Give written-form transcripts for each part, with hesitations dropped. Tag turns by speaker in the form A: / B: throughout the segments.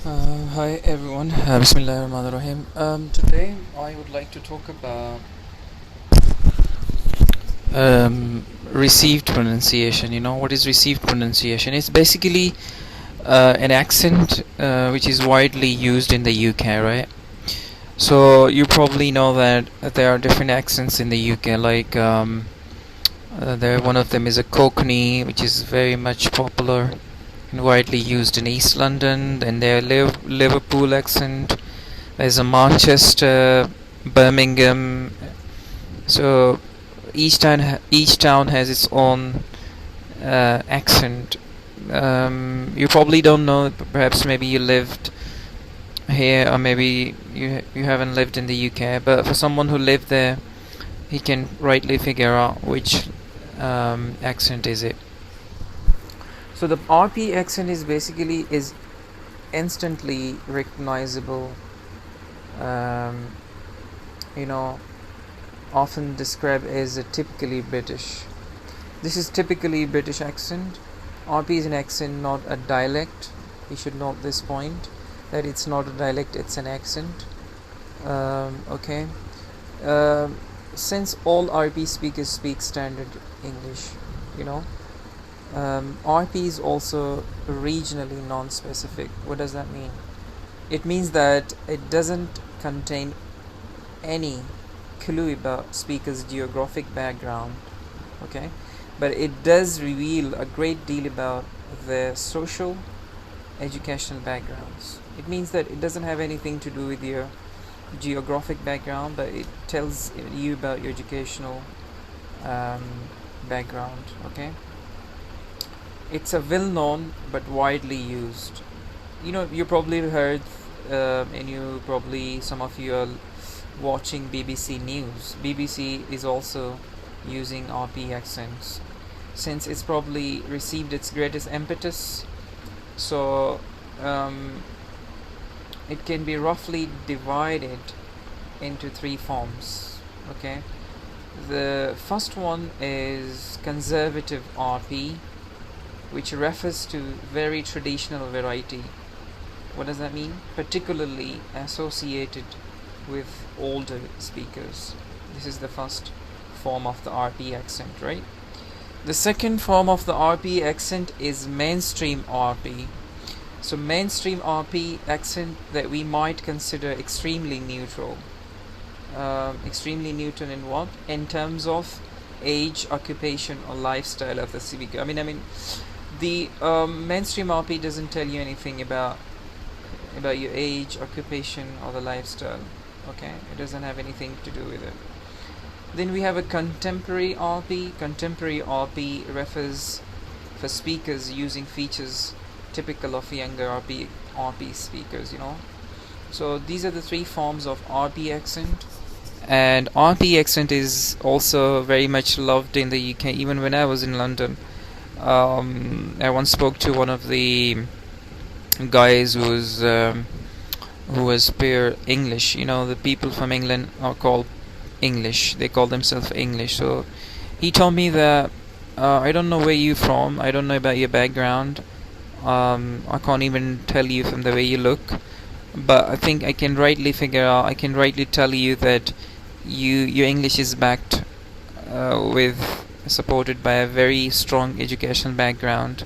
A: Hi everyone, Bismillahirrahmanirrahim. Today I would like to talk about received pronunciation. You know what is received pronunciation? It's basically an accent which is widely used in the UK, right? So you probably know that there are different accents in the UK. Like there, one of them is a Cockney, which is very much popular and widely used in East London. Then there Liverpool accent. There's a Manchester, Birmingham. So each town has its own accent. You probably don't know. Perhaps maybe you lived here, or maybe you haven't lived in the UK. But for someone who lived there, he can rightly figure out which accent is it. So the RP accent is basically is instantly recognizable. Um, you know, often described as a typically British. This is typically British accent. RP is an accent, not a dialect. You should note this point, that it's not a dialect, it's an accent. Okay. Since all RP speakers speak standard English, you know, RP is also regionally non-specific. What does that mean? It means that it doesn't contain any clue about speaker's geographic background, okay, but it does reveal a great deal about their social educational backgrounds. It means that it doesn't have anything to do with your geographic background, but it tells you about your educational background, okay. It's a well-known but widely used. You know, you probably heard, and you probably, some of you are watching BBC News. BBC is also using RP accents since it's probably received its greatest impetus. So it can be roughly divided into three forms. Okay, the first one is conservative RP, which refers to very traditional variety. What does that mean? Particularly associated with older speakers. This is the first form of the RP accent, right? The second form of the RP accent is mainstream RP. So mainstream RP accent that we might consider extremely neutral. Extremely neutral in what? In terms of age, occupation, or lifestyle of the speaker. I mean, the mainstream RP doesn't tell you anything about your age, occupation, or the lifestyle. Okay, it doesn't have anything to do with it. Then we have a contemporary RP. Contemporary RP refers for speakers using features typical of younger RP speakers, you know. So these are the three forms of RP accent. And RP accent is also very much loved in the UK. Even when I was in London, I once spoke to one of the guys who was pure English. You know, the people from England are called English. They call themselves English. So he told me that I don't know where you're from. I don't know about your background. I can't even tell you from the way you look. But I think I can rightly figure out. I can rightly tell you that your English is backed with supported by a very strong educational background.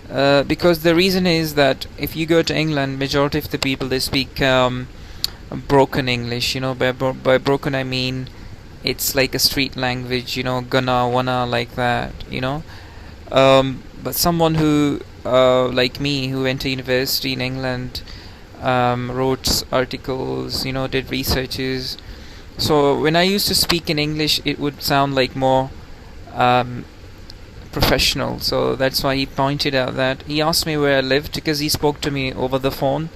A: Because the reason is that if you go to England, majority of the people, they speak broken English. You know, by broken I mean it's like a street language. You know, gonna, wanna, like that. You know, but someone who like me, who went to university in England, wrote articles, you know, did researches. So when I used to speak in English, it would sound like more professional. So that's why he pointed out that. He asked me where I lived because he spoke to me over the phone.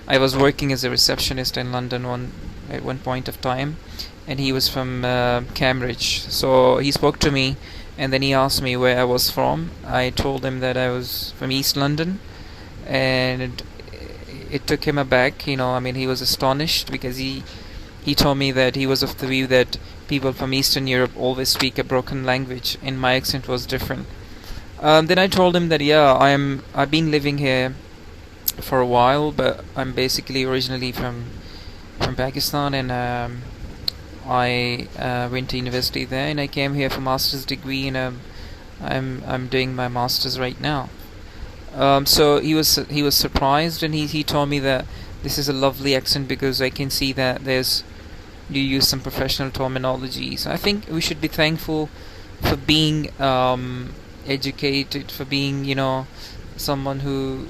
A: I was working as a receptionist in London at one point of time, and he was from Cambridge. So he spoke to me, and then he asked me where I was from. I told him that I was from East London, and it took him aback. You know, I mean, he was astonished because he told me that he was of the view that people from Eastern Europe always speak a broken language, and my accent was different. Then I told him that I've been living here for a while, but I'm basically originally from Pakistan, and I went to university there, and I came here for master's degree, and I'm doing my master's right now. So he was surprised, and he told me that this is a lovely accent because I can see that you use some professional terminology. So I think we should be thankful for being educated, for being, someone who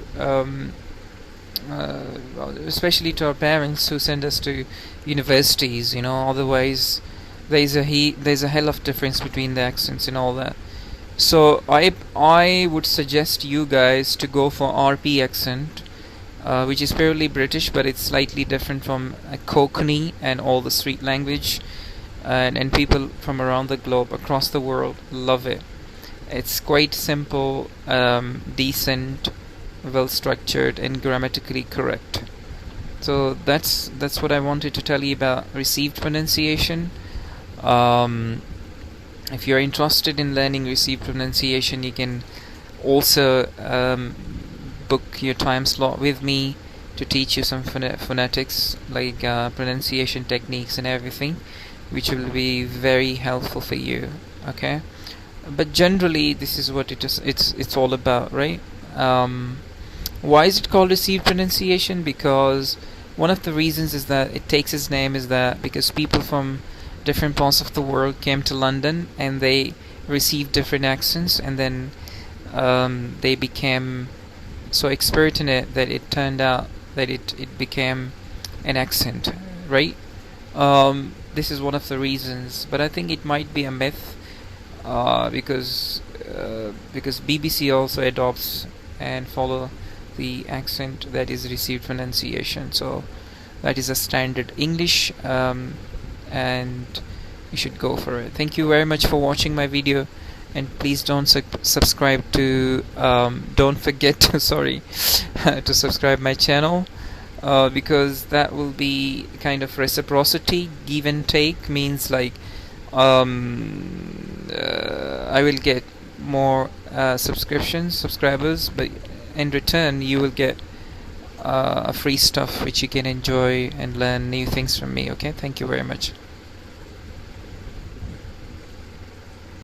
A: especially to our parents who send us to universities. Otherwise there's a hell of difference between the accents and all that. So I would suggest you guys to go for RP accent, which is purely British, but it's slightly different from Konkani and all the street language, and people from around the globe, across the world, love it. It's quite simple, decent, well structured, and grammatically correct. So that's what I wanted to tell you about received pronunciation. If you're interested in learning received pronunciation, you can also book your time slot with me to teach you some phonetics, like pronunciation techniques and everything, which will be very helpful for you. Okay, but generally this is what it's all about, right? Why is it called received pronunciation? Because one of the reasons is that it takes its name is that because people from different parts of the world came to London and they received different accents, and then they became so expert in it that it turned out that it became an accent, right? This is one of the reasons, but I think it might be a myth, because BBC also adopts and follow the accent that is received pronunciation. So that is a standard English, and you should go for it. Thank you very much for watching my video, and please don't subscribe to don't forget to to subscribe my channel, because that will be kind of reciprocity, give and take, means like I will get more subscribers, but in return you will get free stuff which you can enjoy and learn new things from me. Okay, thank you very much.